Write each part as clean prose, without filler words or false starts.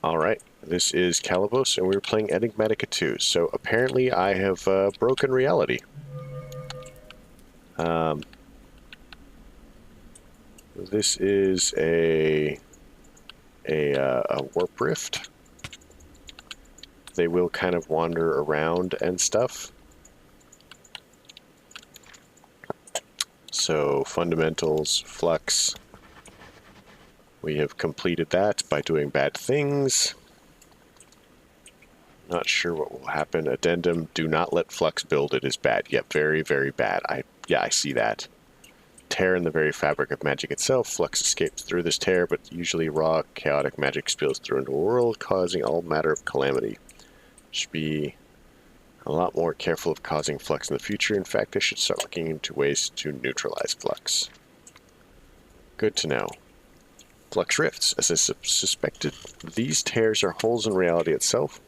Alright, this is Calibos, and we're playing Enigmatica 2. So apparently I have broken reality. This is a warp rift. They will kind of wander around and stuff. So fundamentals, flux. We have completed that by doing bad things. Not sure what will happen. Addendum, do not let flux build. It is bad. Yep, very, very bad. I see that. Tear in the very fabric of magic itself. Flux escapes through this tear, but usually raw, chaotic magic spills through into the world, causing all matter of calamity. Should be a lot more careful of causing flux in the future. In fact, I should start looking into ways to neutralize flux. Good to know. Flux rifts. As I suspected, these tears are holes in reality itself.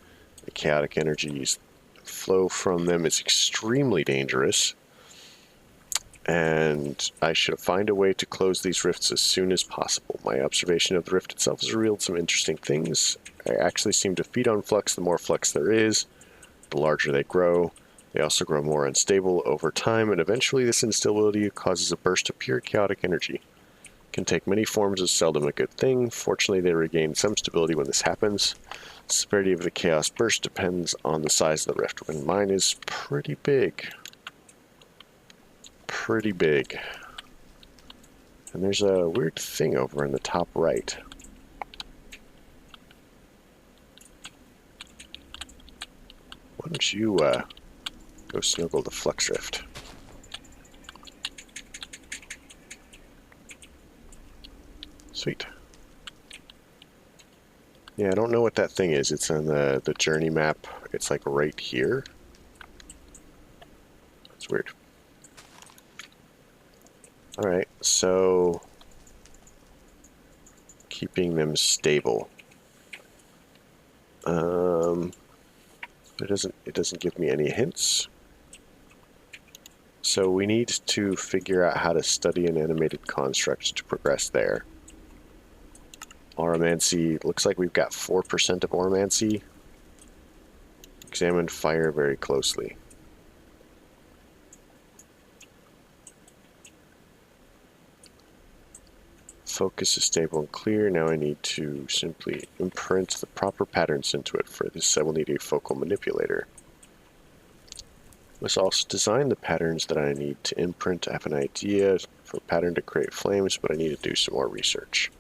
The chaotic energies flow from them is extremely dangerous, and I should find a way to close these rifts as soon as possible. My observation of the rift itself has revealed some interesting things. I actually seem to feed on flux. The more flux there is, the larger they grow. They also grow more unstable over time, and eventually this instability causes a burst of pure chaotic energy. It can take many forms, is seldom a good thing. Fortunately, they regain some stability when this happens. The severity of the chaos burst depends on the size of the rift. When mine is pretty big. Pretty big. And there's a weird thing over in the top right. Why don't you go snuggle the flux rift? Sweet. Yeah, I don't know what that thing is. It's on the journey map. It's like right here. That's weird. Alright, so keeping them stable. It doesn't give me any hints. So we need to figure out how to study an animated construct to progress there. Auramancy, looks like we've got 4% of Auramancy. Examine fire very closely. Focus is stable and clear. Now I need to simply imprint the proper patterns into it. For this I will need a focal manipulator. Must also design the patterns that I need to imprint. I have an idea for a pattern to create flames, but I need to do some more research.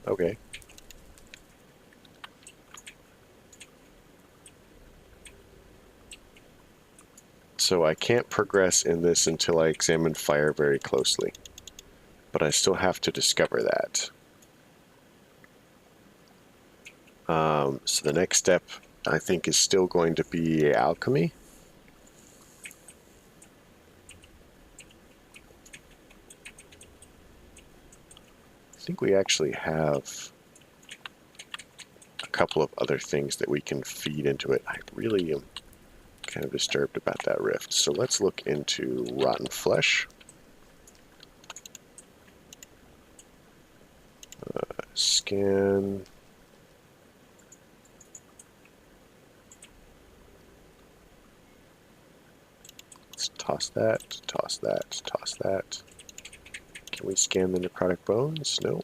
Okay. So I can't progress in this until I examine fire very closely. But I still have to discover that. So the next step, I think, is still going to be alchemy. I think we actually have a couple of other things that we can feed into it. I really am kind of disturbed about that rift. So let's look into rotten flesh. Scan. Let's toss that, toss that, toss that. Can we scan the necrotic bones? No.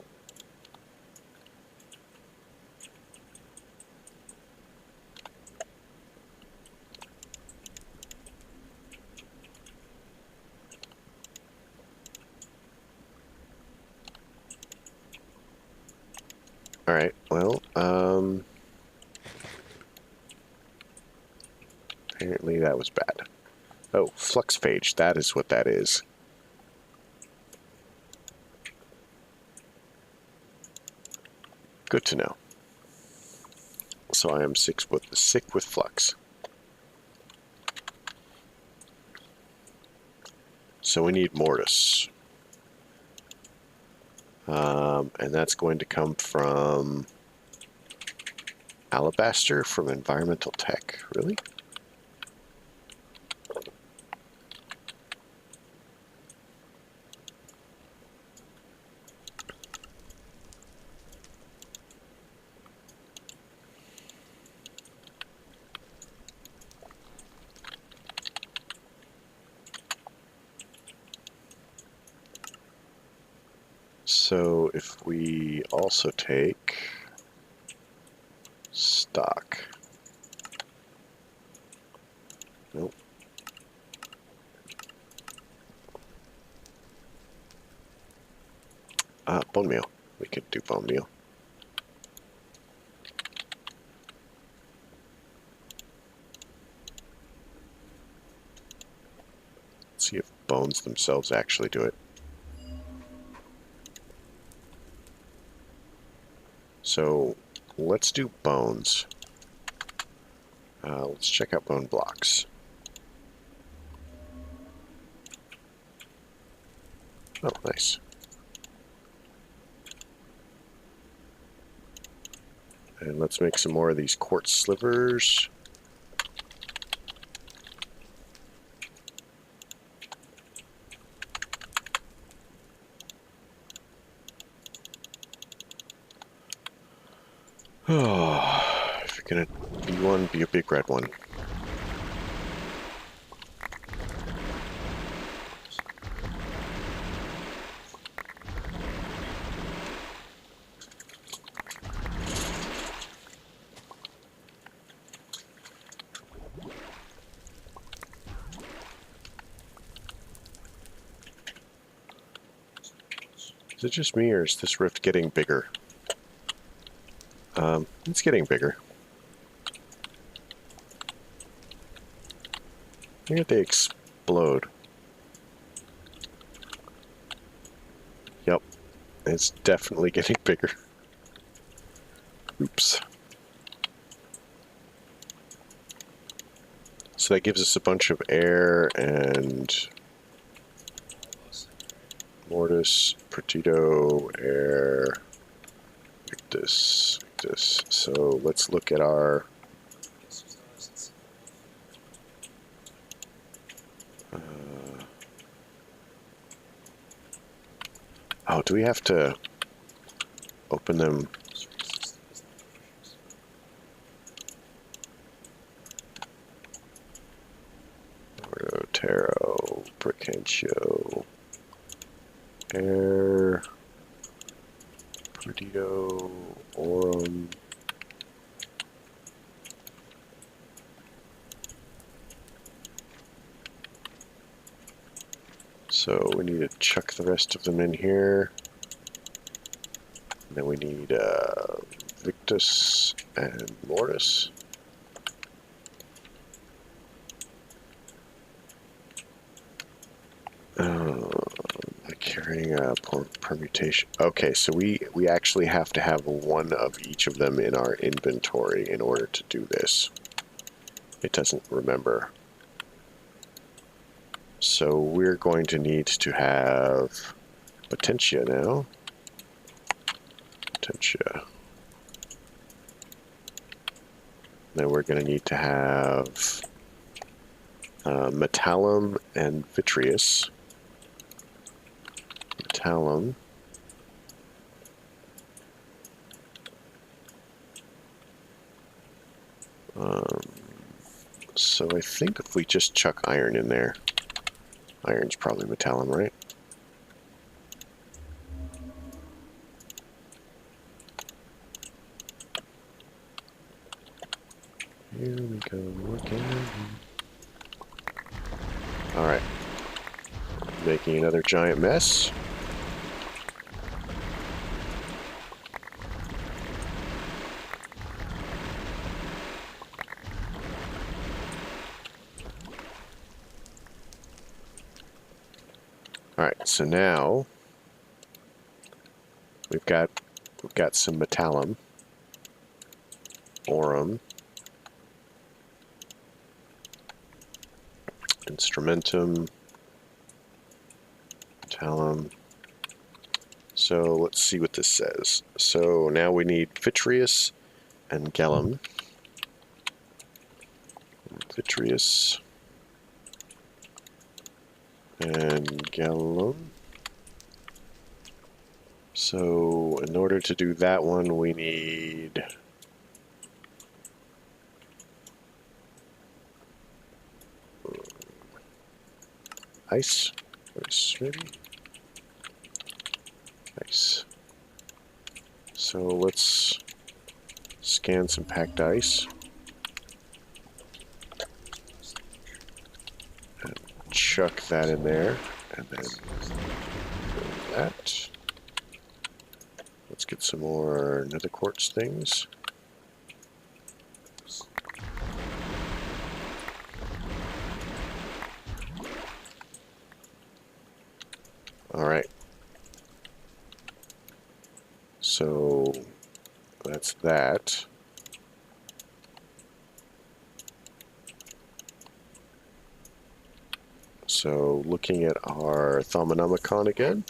Alright, well, apparently that was bad. Oh, flux phage, that is what that is. Good to know. So I am sick with flux. So we need mortise. And that's going to come from alabaster from environmental tech. Really? So if we also take stock. Nope. Bone meal. We could do bone meal. Let's see if bones themselves actually do it. So let's do bones. Let's check out bone blocks. Oh, nice. And let's make some more of these quartz slivers. Oh, if you're gonna be one, be a big red one. Is it just me, or is this rift getting bigger? It's getting bigger. Here they explode. Yep, it's definitely getting bigger. Oops. So that gives us a bunch of air and mortis, pertito, air, victus. So let's look at our oh, do we have to open them? Taro, Percancio, air, pertito, aurum. So we need to chuck the rest of them in here. And then we need Victus and Mortis. Carrying a permutation. Okay, so we actually have to have one of each of them in our inventory in order to do this. It doesn't remember. So we're going to need to have Potentia now. Potentia. Then we're going to need to have Metallum and Vitreous. Metallum. So I think if we just chuck iron in there, iron's probably Metallum, right? Here we go again. Alright. Making another giant mess. Alright, so now we've got some Metallum, Aurum, Instrumentum, Metallum. So let's see what this says. So now we need Vitreous and Gellum. Vitreous and Gellum. So in order to do that one, we need ice, maybe? Nice. So let's scan some packed ice. And chuck that in there. And then that. Let's get some more nether quartz things. Alright. So that's that. So looking at our Thaumonomicon again,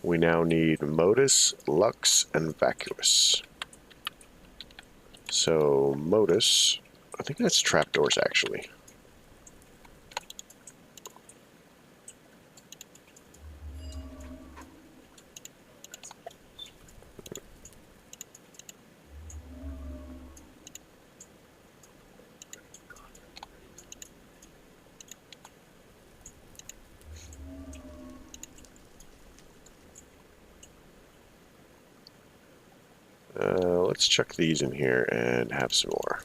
we now need Modus, Lux, and Vacuous. So Modus, I think that's trapdoors actually. Let's chuck these in here and have some more.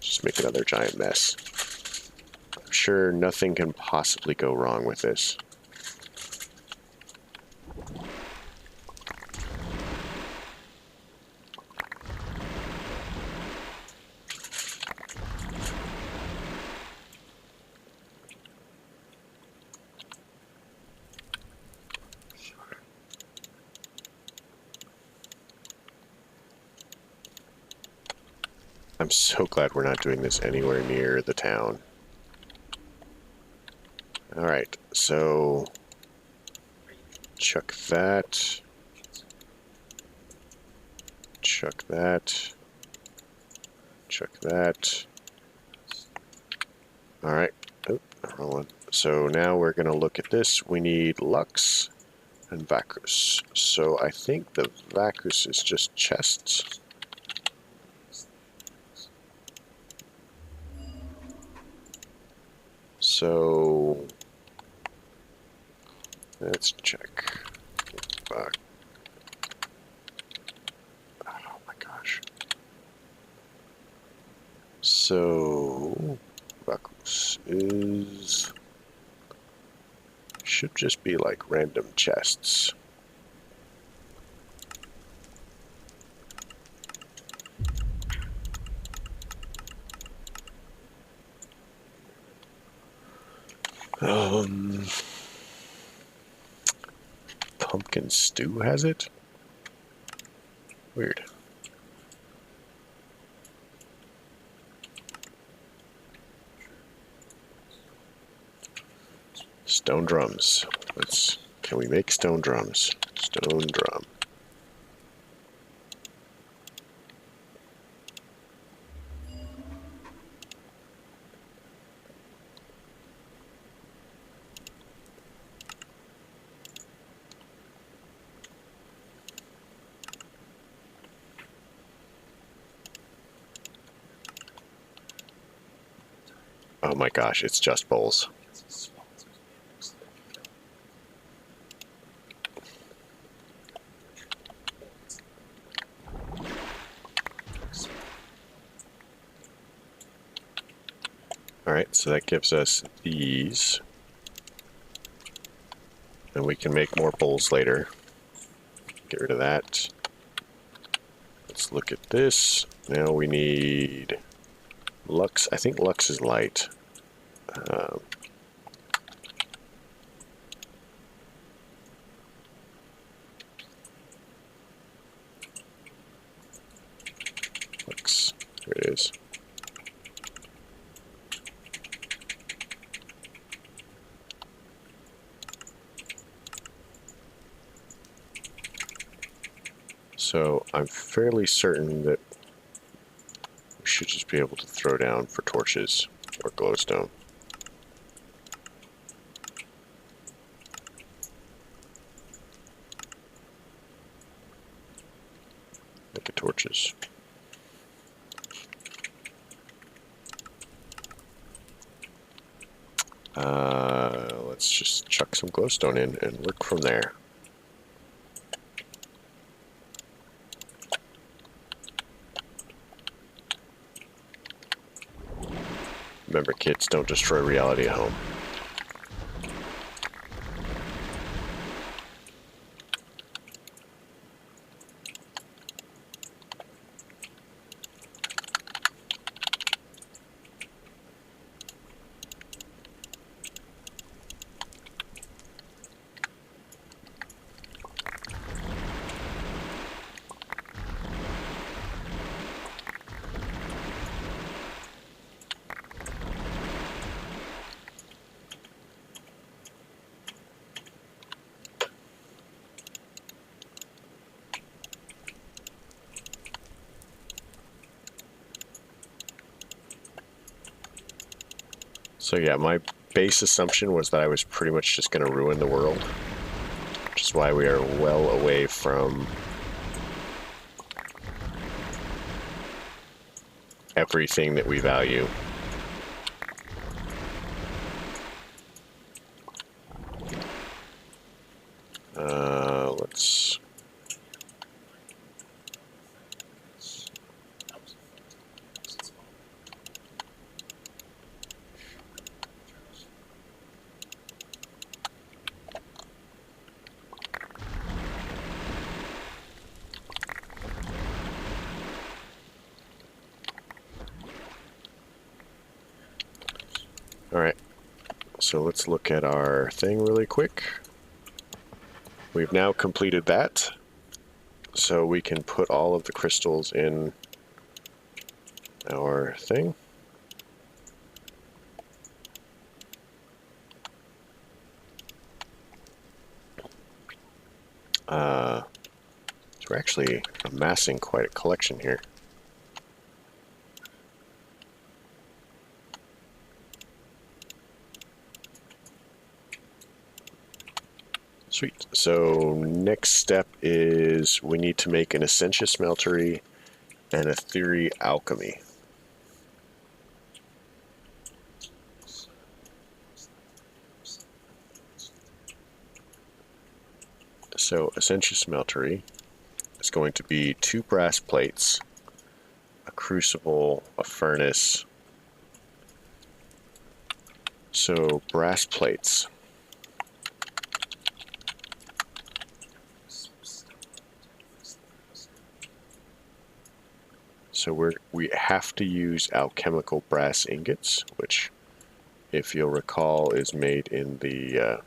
Just make another giant mess. I'm sure nothing can possibly go wrong with this. I'm so glad we're not doing this anywhere near the town. Alright, so chuck that. Chuck that. Chuck that. Alright. Oh, wrong one. So now we're going to look at this. We need Lux and Vacuous. So I think the Vacuous is just chests. So let's check. Oh my gosh. So Vacuous should just be like random chests. Pumpkin stew has it? Weird. Stone drums. Can we make stone drums? Stone drum. Oh my gosh, it's just bowls. Alright, so that gives us these. And we can make more bowls later. Get rid of that. Let's look at this. Now we need Lux. I think Lux is light. Lux. Here it is. So I'm fairly certain that we should just be able to throw down for torches or glowstone. Look at torches. Let's just chuck some glowstone in and work from there. Remember, kids, don't destroy reality at home. So yeah, my base assumption was that I was pretty much just going to ruin the world, which is why we are well away from everything that we value. Let's... Alright, so let's look at our thing really quick. We've now completed that, so we can put all of the crystals in our thing. So we're actually amassing quite a collection here. Sweet. So next step is we need to make an Essentia Smeltery and a Theory Alchemy. So Essentia Smeltery is going to be 2 brass plates, a crucible, a furnace. So brass plates. So we have to use alchemical brass ingots, which, if you'll recall, is made in the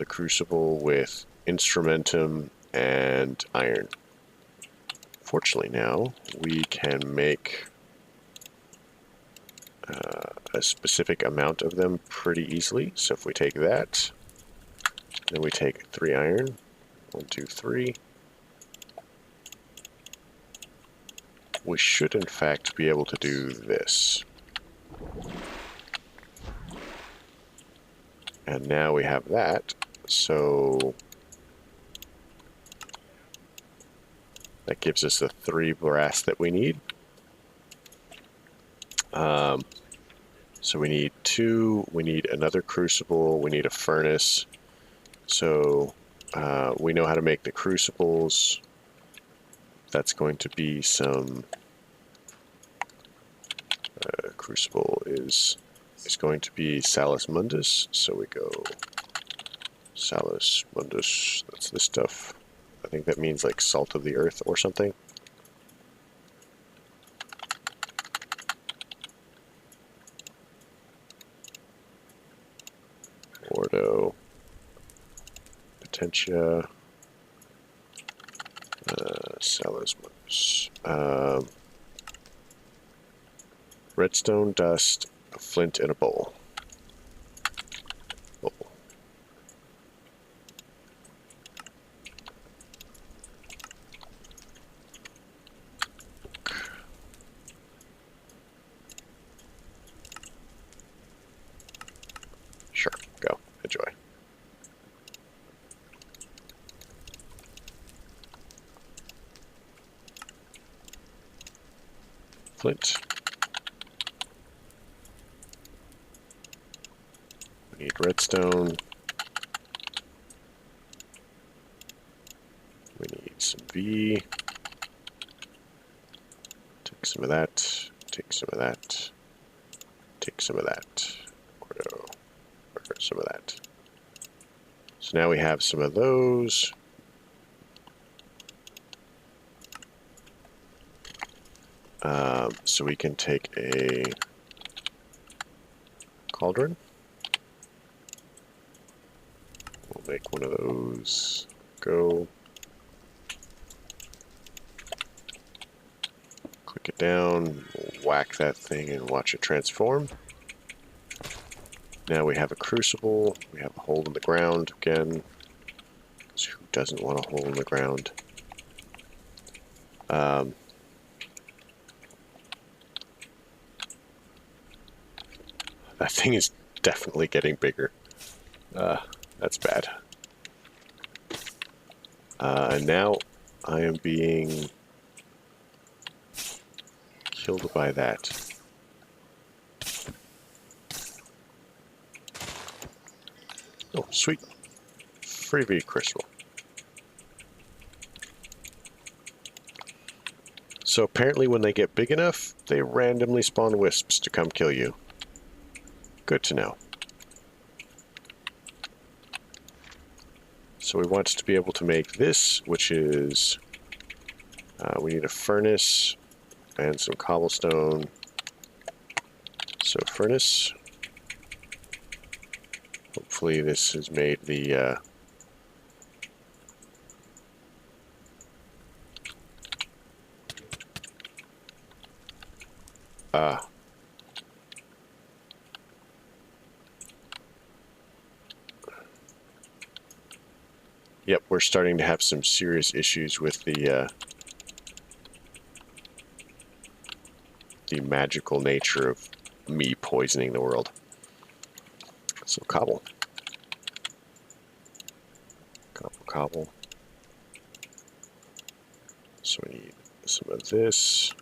crucible with instrumentum and iron. Fortunately now, we can make a specific amount of them pretty easily. So if we take that, then we take 3 iron, 1, 2, 3. We should in fact be able to do this. And now we have that, so that gives us the 3 brass that we need. So we need 2, we need another crucible, we need a furnace. So we know how to make the crucibles. That's going to be some... crucible is going to be Salus Mundus, so we go Salus Mundus, that's this stuff. I think that means like salt of the earth or something. Ordo, Potentia, Salus Mundus. Redstone, dust, a flint, and a bowl. Sure, go. Enjoy. Flint. We need redstone. We need some V. Take some of that. Take some of that. Take some of that. Quarto. Or some of that. So now we have some of those. So we can take a cauldron. We'll make one of those go. Click it down, whack that thing and watch it transform. Now we have a crucible, we have a hole in the ground again. So who doesn't want a hole in the ground? That thing is definitely getting bigger. That's bad. And now I am being killed by that. Oh, sweet. Freebie crystal. So apparently when they get big enough, they randomly spawn wisps to come kill you. Good to know. So we want to be able to make this, which is, we need a furnace and some cobblestone. So furnace. Hopefully this has made the, Yep, we're starting to have some serious issues with the magical nature of me poisoning the world. So cobble. Cobble. So we need some of this.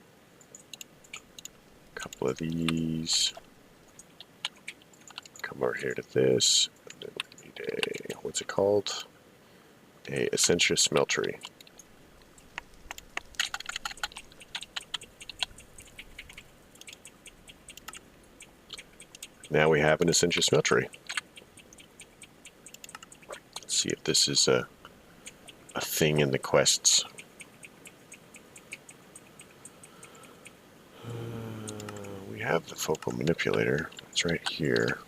A couple of these. Come over here to this. And then we need a, what's it called? A Essentia smeltery. Now we have an Essentia smeltery. Let's see if this is a thing in the quests. We have the focal manipulator. It's right here.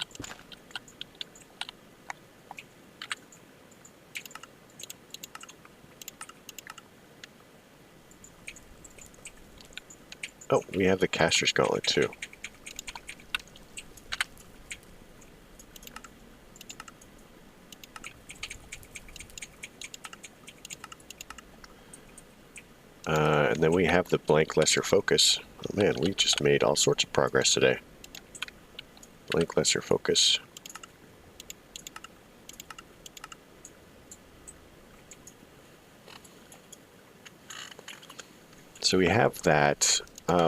Oh, we have the caster's gauntlet too. And then we have the blank lesser focus. Oh man, we just made all sorts of progress today. Blank lesser focus. So we have that.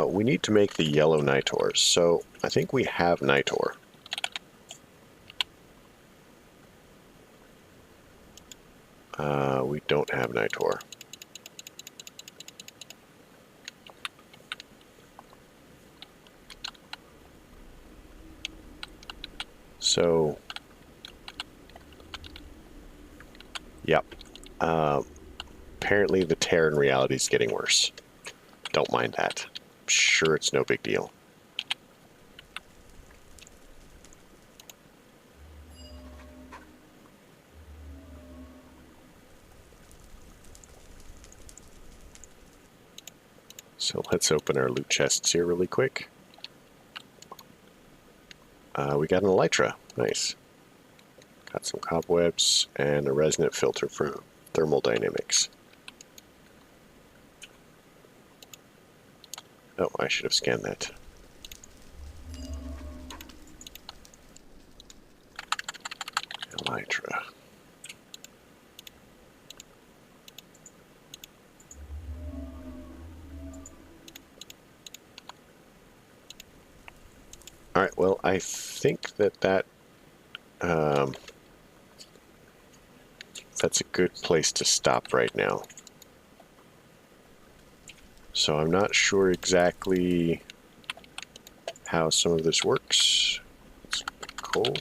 We need to make the yellow nitors. So I think we have nitor. We don't have nitor. So, yep. Apparently the tear in reality is getting worse. Don't mind that. I'm sure it's no big deal. So let's open our loot chests here really quick. We got an elytra. Nice. Got some cobwebs and a resonant filter for thermal dynamics. Oh, I should have scanned that. Elytra. All right, well, I think that's a good place to stop right now. So I'm not sure exactly how some of this works. It's coal.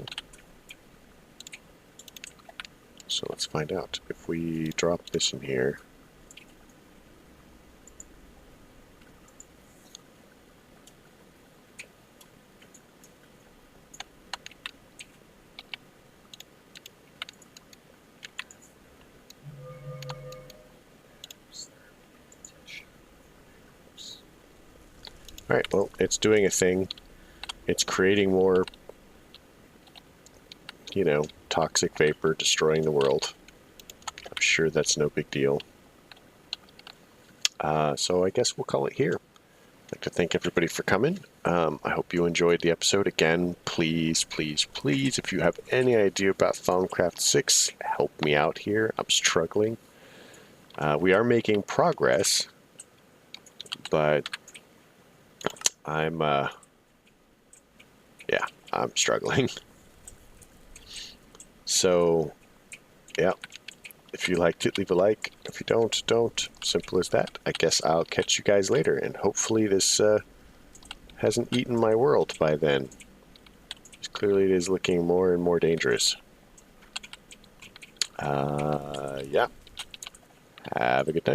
So let's find out. If we drop this in here, alright, well, it's doing a thing. It's creating more, you know, toxic vapor, destroying the world. I'm sure that's no big deal. So I guess we'll call it here. I'd like to thank everybody for coming. I hope you enjoyed the episode. Again, please, please, please, if you have any idea about Thaumcraft 6, help me out here. I'm struggling. We are making progress, but I'm struggling. So, yeah, if you liked it, leave a like. If you don't. Simple as that. I guess I'll catch you guys later, and hopefully this hasn't eaten my world by then. Clearly it is looking more and more dangerous. Yeah. Have a good night.